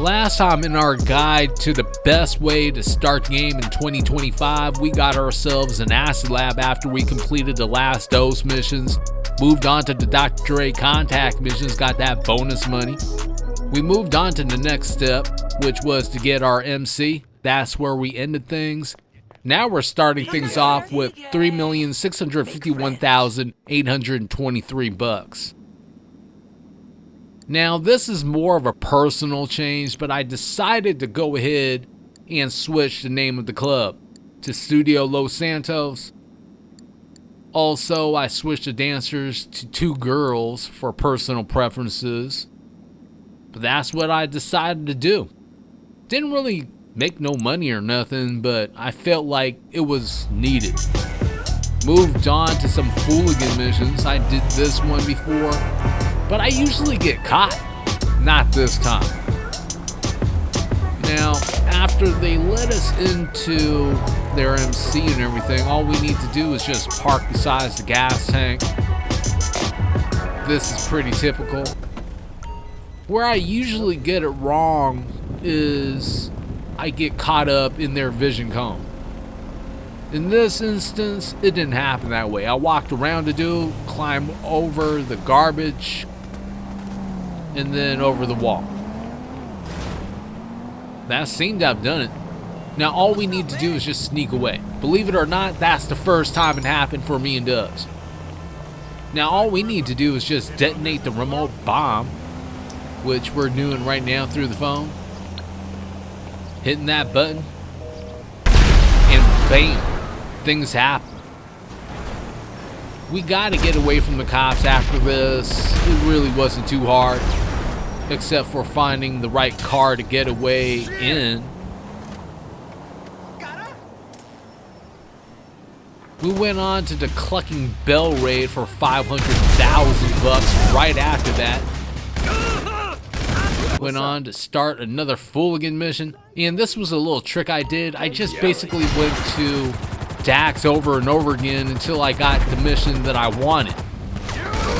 Last time in our guide to the best way to start the game in 2025, we got ourselves an acid lab after we completed the last dose missions, moved on to the Dr. Dre contact missions, got that bonus money. We moved on to the next step, which was to get our MC. That's where we ended things. Now we're starting things off with $3,651,823. Now, this is more of a personal change, but I decided to go ahead and switch the name of the club to Studio Los Santos. Also, I switched the dancers to 2 girls for personal preferences. But that's what I decided to do. Didn't really make no money or nothing, but I felt like it was needed. Moved on to some Fooligan missions. I did this one before, but I usually get caught. Not this time. Now, after they let us into their MC and everything, all we need to do is just park beside the gas tank. This is pretty typical. Where I usually get it wrong is I get caught up in their vision cone. In this instance, it didn't happen that way. I walked around to do, climb over the garbage, and then over the wall. That seemed to have done it. Now all we need to do is just sneak away. Believe it or not, that's the first time it happened for me and Dubs. Now all we need to do is just detonate the remote bomb, which we're doing right now through the phone. Hitting that button, and bam, things happen. We gotta get away from the cops after this. It really wasn't too hard, except for finding the right car to get away in. We went on to the Clucking Bell raid for $500,000 right after that. Went on to start another Fooligan mission, and this was a little trick I did. I just basically went to Dax over and over again until I got the mission that I wanted.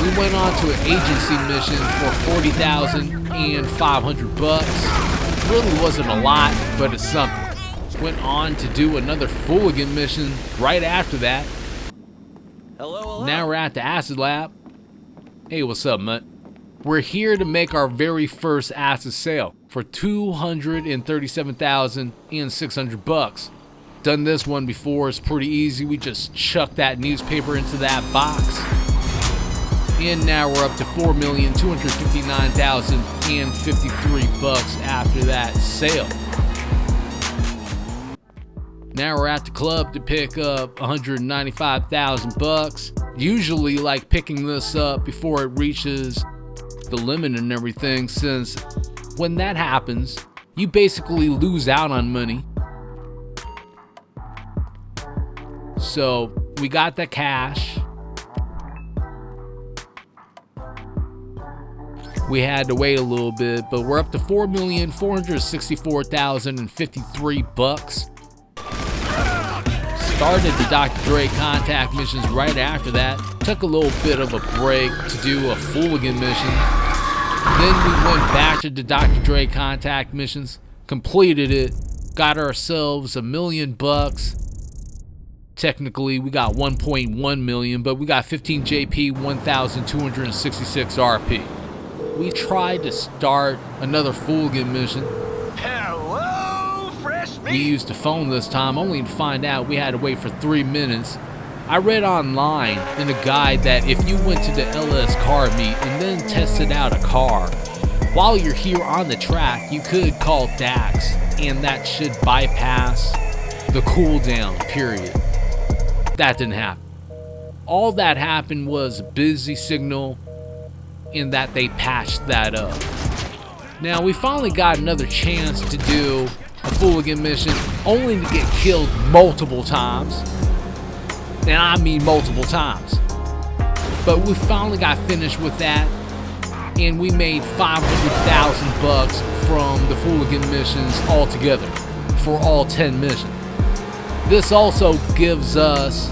We went on to an agency mission for $40,500. Really wasn't a lot, but it's something. Went on to do another Fooligan mission right after that. Hello. Now we're at the acid lab. Hey, what's up, Mutt? We're here to make our very first acid sale for $237,600. Done this one before, it's pretty easy. We just chuck that newspaper into that box. And now we're up to $4,259,053 after that sale. Now we're at the club to pick up $195,000. Usually like picking this up before it reaches the limit and everything, since when that happens, you basically lose out on money. So we got the cash. We had to wait a little bit, but we're up to $4,464,053. Started the Dr. Dre contact missions right after that. Took a little bit of a break to do a Fooligan mission. Then we went back to the Dr. Dre contact missions, completed it, got ourselves $1 million. Technically, we got 1.1 million, but we got 15 JP, 1,266 RP. We tried to start another Fooligan mission. Hello, fresh meat. We used the phone this time, only to find out we had to wait for 3 minutes. I read online in a guide that if you went to the LS car meet and then tested out a car, while you're here on the track, you could call Dax, and that should bypass the cooldown period. That didn't happen. All that happened was a busy signal, in that they patched that up. Now we finally got another chance to do a Fooligan mission, only to get killed multiple times. And I mean multiple times. But we finally got finished with that, and we made $500,000 from the Fooligan missions altogether for all 10 missions. This also gives us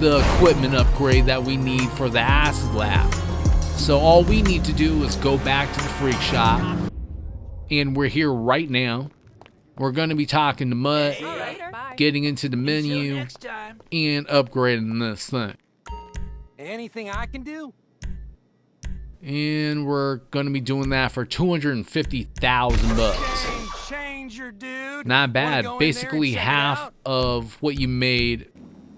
the equipment upgrade that we need for the acid lab. So all we need to do is go back to the freak shop And we're here right now. We're going to be talking to Mutt, getting into the menu, Next time. and upgrading this thing. Anything I can do? And we're going to be doing that for 250,000 bucks. Game changer, dude. Not Wanna bad. go in there Basically and check it half out? of what you made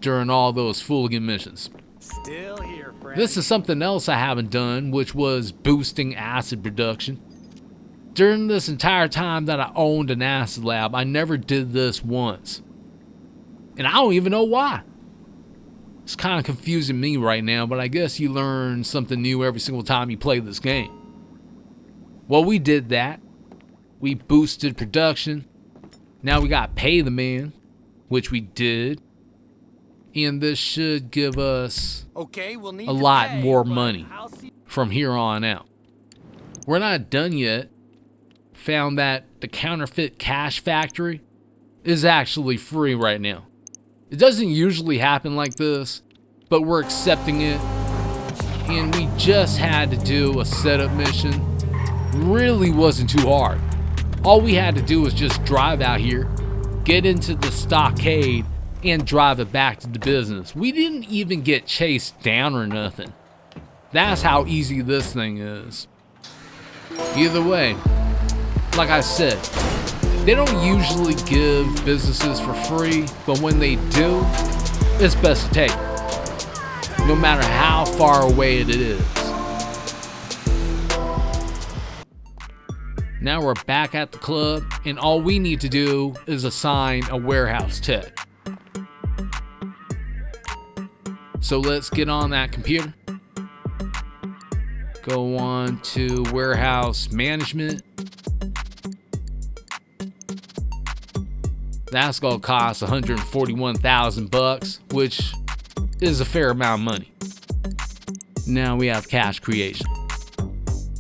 during all those Fooligan missions. Still here, friend. This is something else I haven't done, which was boosting acid production. During this entire time that I owned an acid lab, I never did this once. And I don't even know why. It's kind of confusing me right now, but I guess you learn something new every single time you play this game. Well, we did that. We boosted production. Now we got Pay the Man, which we did. And this should give us Okay, we'll need a to lot pay, more but money I'll see- from here on out. We're not done yet. Found that the counterfeit cash factory is actually free right now. It doesn't usually happen like this, but we're accepting it. And we just had to do a setup mission. Really wasn't too hard. All we had to do was just drive out here, get into the stockade, and drive it back to the business. We didn't even get chased down or nothing. That's how easy this thing is. Either way, like I said, they don't usually give businesses for free, but when they do, it's best to take it, no matter how far away it is. Now we're back at the club, and all we need to do is assign a warehouse tech. So let's get on that computer. Go on to warehouse management. That's gonna cost 141,000 bucks, which is a fair amount of money. Now we have cash creation.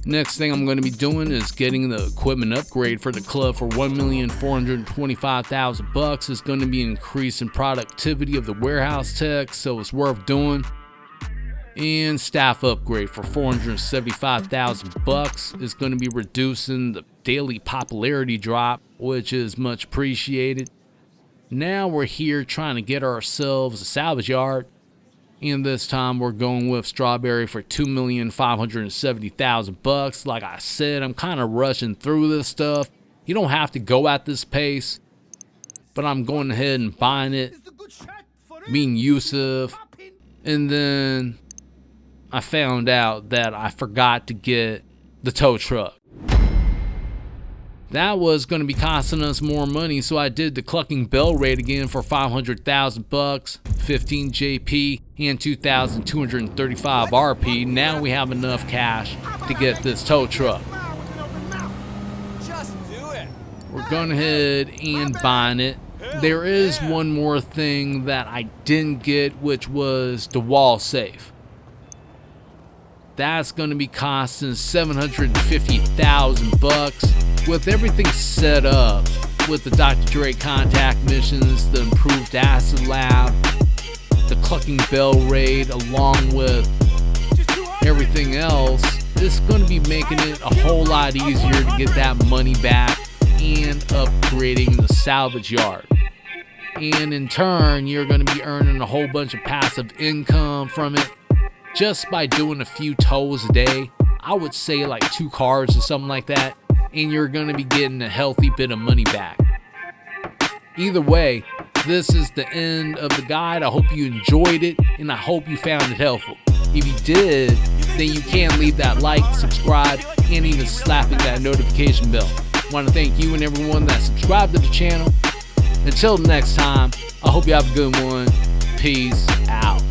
Next thing I'm going to be doing is getting the equipment upgrade for the club for 1,425,000 bucks. It's going to be increasing productivity of the warehouse tech, so it's worth doing. And staff upgrade for 475,000 bucks is going to be reducing the daily popularity drop, which is much appreciated. Now we're here trying to get ourselves a salvage yard. And this time we're going with Strawberry for 2,570,000 bucks. Like I said, I'm kind of rushing through this stuff. You don't have to go at this pace, but I'm going ahead and buying it. Me and Yusuf. And then I found out that I forgot to get the tow truck. That was going to be costing us more money, so I did the clucking bell raid again for 500,000 bucks, 15 JP, and 2,235 RP. Now we have enough cash to get this tow truck. Just do it. We're going ahead and buying it. There is one more thing that I didn't get, which was the wall safe. That's going to be costing 750,000 bucks. With everything set up, with the Dr. Dre contact missions, the improved acid lab, the clucking bell raid, along with everything else, it's going to be making it a whole lot easier to get that money back and upgrading the salvage yard. And in turn, you're going to be earning a whole bunch of passive income from it just by doing a few tows a day. I would say like 2 cars or something like that. And you're going to be getting a healthy bit of money back. Either way, this is the end of the guide. I hope you enjoyed it, and I hope you found it helpful. If you did, then you can leave that like, subscribe, and even slapping that notification bell. I want to thank you and everyone that subscribed to the channel. Until next time, I hope you have a good one. Peace out.